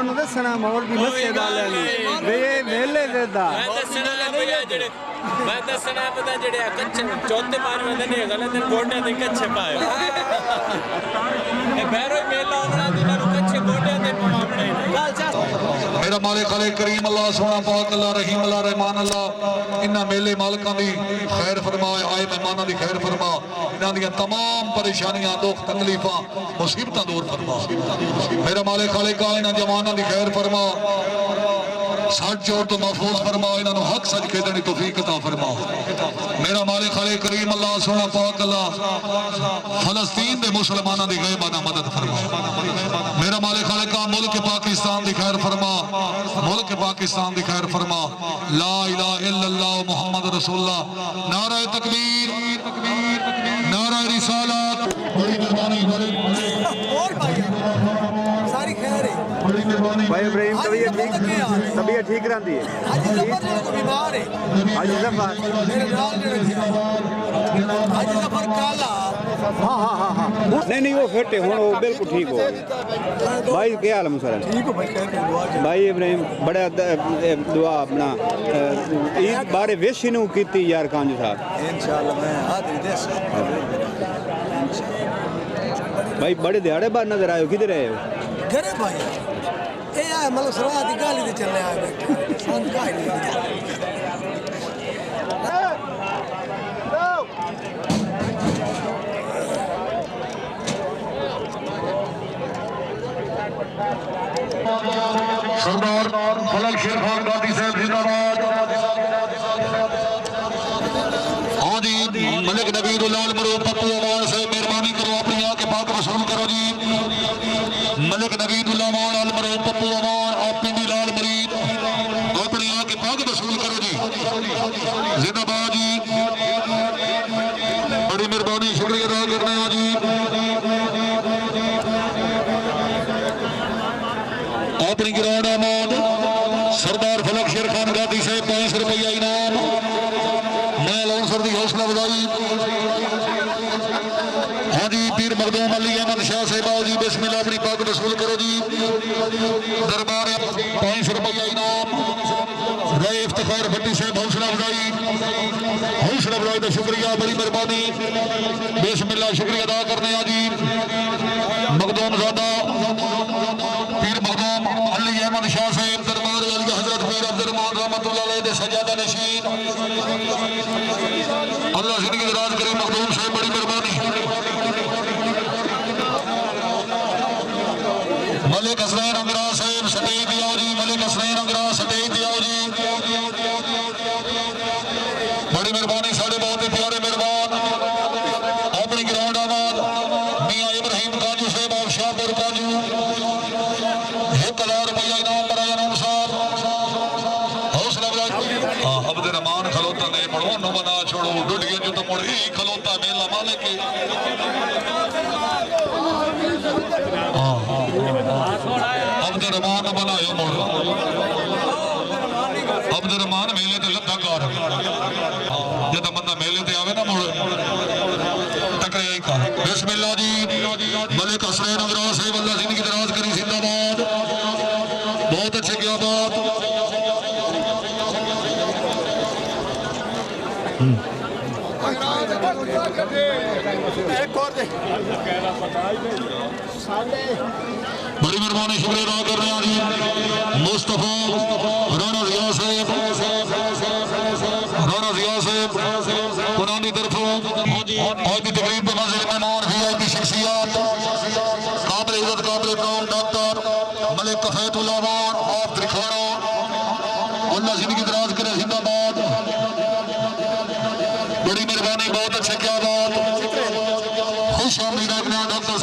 उन्होंने दसना मोल भी मस्जिद वाले वे मेले देता मैं दसना पता जेड़े कच्चे चौथे पांचवें दिन गलत दिन गोडे ते कच्चे पाए ए बैरो मेला होना दिना नु कच्चे गोडे ते पावणे मेरा मालिक खाले करीम अल्लाह सोना पाक अल्लाह रहीम अल्लाह रहमान अल्लाह इन्हां मेले मालिकां दी खैर फरमाए आए मेहमानां दी खैर फरमा इन्हां दी तमाम परेशानियां दुख तकलीफां मुसीबतां दूर फरमा मेरा मालिक खाले का इन्हां जवानां दी खैर फरमा सच जोर तो महफूज फरमा इन्होंने हक सच खेदने की तौफीक अता फरमा मेरा मालिक खाले करीम अल्लाह सोना पाक अल्लाह फलस्तीन के मुसलमानों की गैबाना मदद फरमा मेरा मालिक खाले का मुल्क पाकिस्तान की खैर फरमा मुल्क पाकिस्तान की खैर फरमा ला इलाहा इल्लल्लाह मुहम्मद रसूलुल्लाह नारा तकबीर नारा रिसालत बड़ी मेहरबानी सारी खैर है भाई इब्राहिम तबीयत ठीक रहती है आज जफर बीमार है आज जफर मेरे नाल आज जफर काला हाँ नहीं वो फिट है हुण वो बिल्कुल ठीक हो भाई क्या हाल है मुसरा ठीक हो भाई खैर दुआ भाई इब्राहिम बड़ा दुआ अपना ईद बारे विश नू कीती यार कांजू साहब इंशाल्लाह मैं हाजिर दे भाई बड़े दिहाड़े बाद नजर आयो किधर आए हो घरे भाई ए आ मतलब सलाह दी गाली दे चलने आ बैठे संग गाली सरदार फलक शेर खान गांधी साहब जिंदाबाद हाँ जी मलिक नबीरुल्लाह मरूद पप्पू अमान साहब मेहरबानी करो अपनी यहाँ के पाक वसूल करो जी मलिक नबीरुल्लाह अल मरूद पप्पू अमान आप पिंडी लाल मरीद अपनी यहाँ के पाक वसूल करो जी जिंदाबाद जी बड़ी मेहरबानी शुक्रिया अदा करने हैं जी अपनी ग्राउंड अमान सरदार फलक शेर खान गांधी साहब 500 रुपया इनाम मैं लौंसर की हौसला अफजाई हाँ जी पीर मखदूम अली अहमद शाह साहब आओ जी बिस्मिल्लाह अपनी पग वसूल करो जी दरबार 500 रुपया इनाम रहे इफ्तिखार भट्टी साहब हौसला अफजाई का शुक्रिया बड़ी मेहरबानी बिस्मिल्लाह शुक्रिया अदा करने जी मखदूम ज़ादा पीर मखदूम अली अहमद शाह साहब दरबार वाली हजरत पीर अब्दुर्रहमान रहमतुल्लाह अलैह दे सजादा नशीन अल्लाह जिंदगी दराज करे मखदूम साहब बड़ी मेहरबानी मलिक हसनैन अंगरा साहब सटेज दिया जी मलिक हसनैन अंगरा सटेज दिया जी बड़ी मेहरबानी साढ़े बहुत ही प्यारे मेहरबान अपनी ग्राउंड आबाद मियां इब्राहिम काजू साहब और शाहपुर काजू 1000 रुपया इनाम बराया नून साहब हौसला अब्दुर्रहमान खलोता ने मड़ो नो बना छोड़ो डुडिए जो तो मुड़ ही खलोता मेला माले के अब्दुर्रहमान बनायो मुड़ अब्दुर्रहमान मेले ते लद्दा कार जब बंदा मेले ते आवे ना मुड़ टकरे ही का बिस्मिल्लाह जी मलिक हसनैन अंगरा साहब अल्लाह जिंदगी दराज करी जिंदाबाद बहुत अच्छे क्या बात बड़ी मेहरबानी शुक्रिया अदा कर रहे हैं जी मुस्तफा राणा रिया साहब पुरानी तरफों आज की तकरीब में नाज़िर मेहमान VIP शख्सियत काबिल इज्जत काबिल इकराम डॉक्टर मलिक कफैतुल्लाह अमान ऑफ त्रिखाना अल्लाह जिंदगी दराज करे जिंदाबाद बड़ी मेहरबानी बहुत अच्छे क्या बात खुश आमदीद अपने डॉक्टर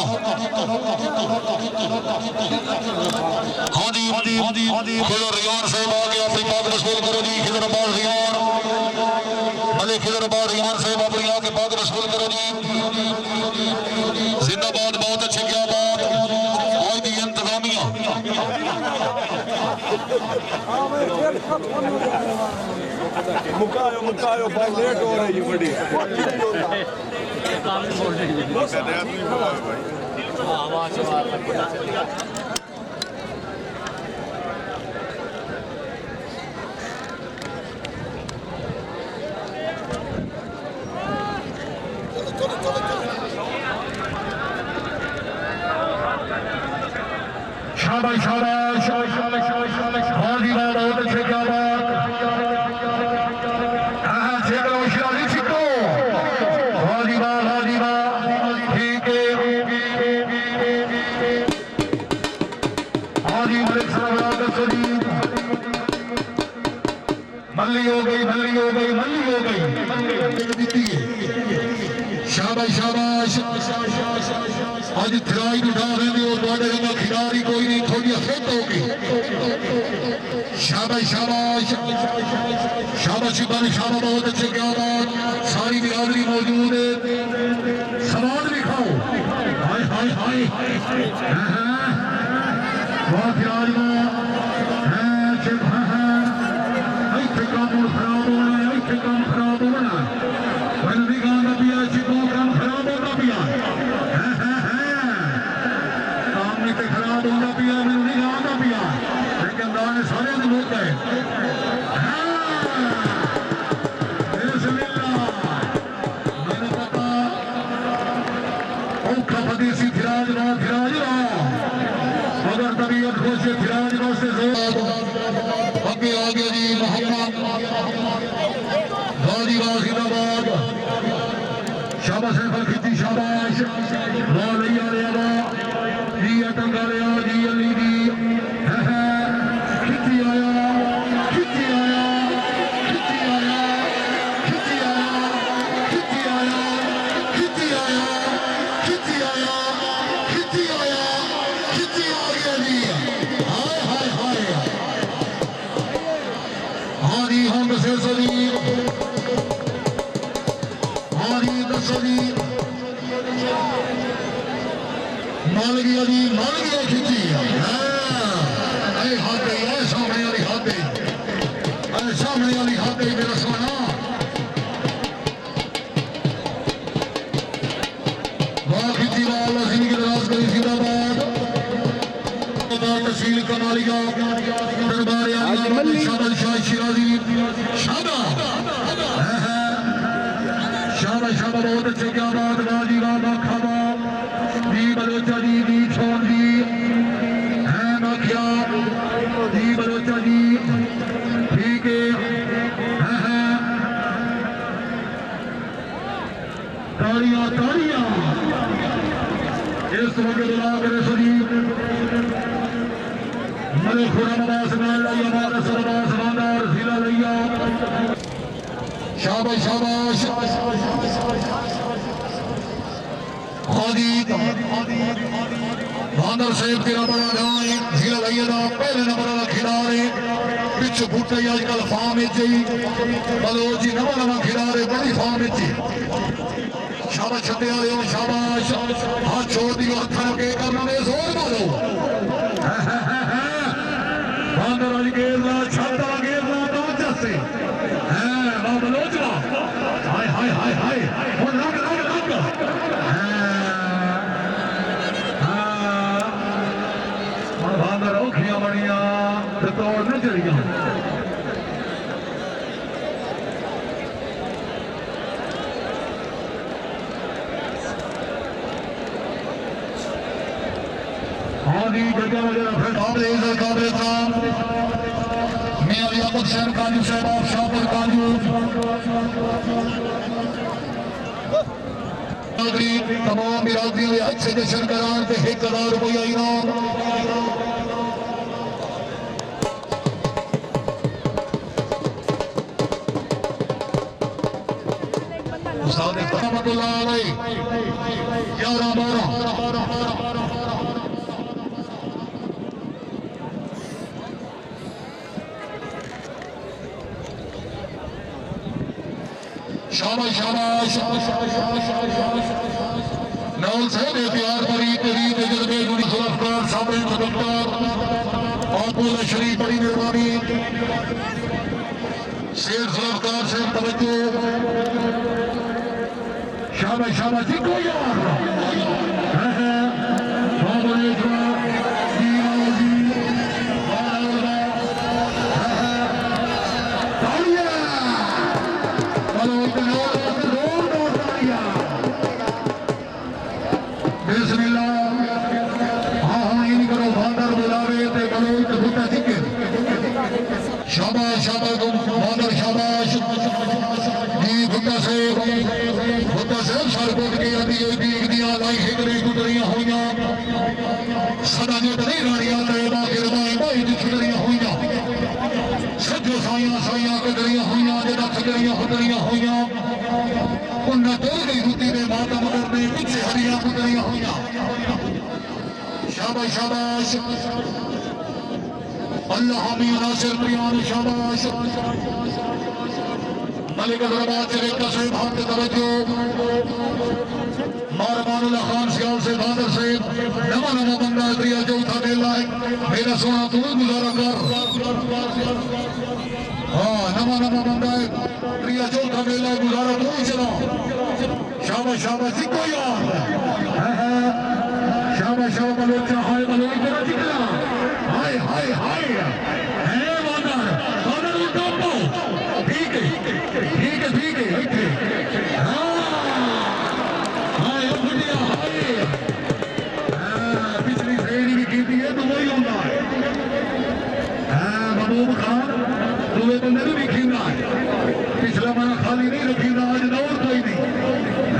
हाँ जी खिजर रियान साहब आ गया अपनी पाक वसूल करो जी खिजर अब्बास रियान मलिक खिजर अब्बास रियान साहब अपनी आके पाक वसूल करो जी जिंदाबाद बहुत अच्छे क्या बात आज की इंतजामिया मुकायो भाई लेट हो रही है बड़ी शाबाश शाबाश हाँ जी वाह बहुत अच्छे क्या बात मल्ली हो गई मल्ली हो गई मल्ली हो गई शाबाश शाबाश आज थराई उठा रहे हो बड़े खिलाड़ी कोई नहीं थोड़ी फिट होगी शाबाश शाबाश शाबाश शाबाश बहुत अच्छे क्या बात सारी बिरादरी मौजूद है सवाल भी खाओ हाय हाय हाय बहुत खिलाड़ी काम खराब होना है काम खराब होना मैंने भी गाना पिया काम खराब होना पिया काम नहीं तो खराब होना पिया मैंने नहीं गाना पिया लेकिन गाने सारे लोग है मैंने पता औखा फदेसी फिराज अगर तबीयत खुश है फिराज से आगे आ गया जी मोहम्मद गाजी वाजिदाबाद शाबाश खिची शाबाश वाह लिया जी अटंगा लिया जी अली जी खिची आया खिची आया खिची आया खिची आया खिची आया खिची आया खिची आया खिची आया खिची आ गया जी हाय हाय हाय हाँ जी हम दसे सदी हाँ जी दसो जी माल गया खिंची हाथ गई सामने वाली हाथ गई सामने वाली हाथ गई मेरा सोना वाह खिंची वाल असीम की दराज करी जिंदाबाद तहसील कमालिया दरबार शाबाश शाह शिराजी शाबाश शाबाश शाबाश बहुत अच्छे क्या बात वाजी वाह खाबा जी बलोचा जी छोड़ जी है नाखिया जी बलोचा जी ठीक है तालियां तालियां इस वक्त बुला करे सदी मरे खुराम अब्बास हमारा सरबास वादार जिला लिया शाबाश शाबाश हादी वादार साहब तेरा बड़ा गांव है जिला लिया ना पहले नंबर वाला खिलाड़ी पिछ बूटे आजकल फार्म में जी बलोची नवा खिलाड़ी बड़ी फार्म में जी शाबाश छते वाले हो शाबाश हाथ छोड़ दियो हथों के करना में जोर मारो बांदर वाली गेंदा छाता गेंदा बाजा से हैं बाबा लोचना हाय हाय हाय हाय वो रंग रंग रंग हां बांदर ओखियां बढ़िया तो तोड़ न चलिया आदि जगह वगैरह फिर काबिल काम मियां याकूब हुसैन काजू साहब शाहपुर काजू तमाम बिरादरियों के अच्छे जश्न करान ते 1000 रुपया इनाम उस्ताद रहमतुल्लाह अलैह 11-12 शाबाश शाबाश नौल साहब प्यार भरी तेरी तजर्बे गुणी खुलफकार सामने खदमदार आपको शरीफ बड़ी मेहरबानी शेर खुलफकार से तवज्जो शाबाश शाबाश जी कोई यार बिस्मिल्लाह हाँ हाँ इन करो भांडर बुलावे शाबाश मादर शाबाश जी भुट्टा से सरकोट के अभी बीक दिया लाई हिगड़ी गुजरियां हुई सदा जट नहीं रानियां तेरा गिरवाई भाई दी छुड़रियां हुई सजो साइया गुजरियां हुई जेड़ा छुड़रियां हुदरियां हुई उन्हें डर गई रुती ने मातम करने पीछे हरियां गुजरियां हुई शाबाश शाबाश अल्लाह हमी नासिर प्रियान शाबाश मलिक दरबार से तस्वीर भाग के तवज्जो मारमानुल्लाह खान सियाल से बादर से नवा बंदा प्रिया चौथा मेला है मेरा सोना तू गुजारा कर हाँ नवा बंदा है प्रिया चौथा मेला गुजारा तू चला शाबाश शाबाश कोई और शाबाश शाबाश बलोचा हाय बलोच तेरा चिकना हाय हाय हाय है बादर उठो ठीक है हाँ हाय बुढ़िया हाय पिछली श्रेणी भी की है तो वही होता है महबूब खान दूसरे बंदे भी खींदा है पिछला मना खाली नहीं रखी आज दौड़ कोई नहीं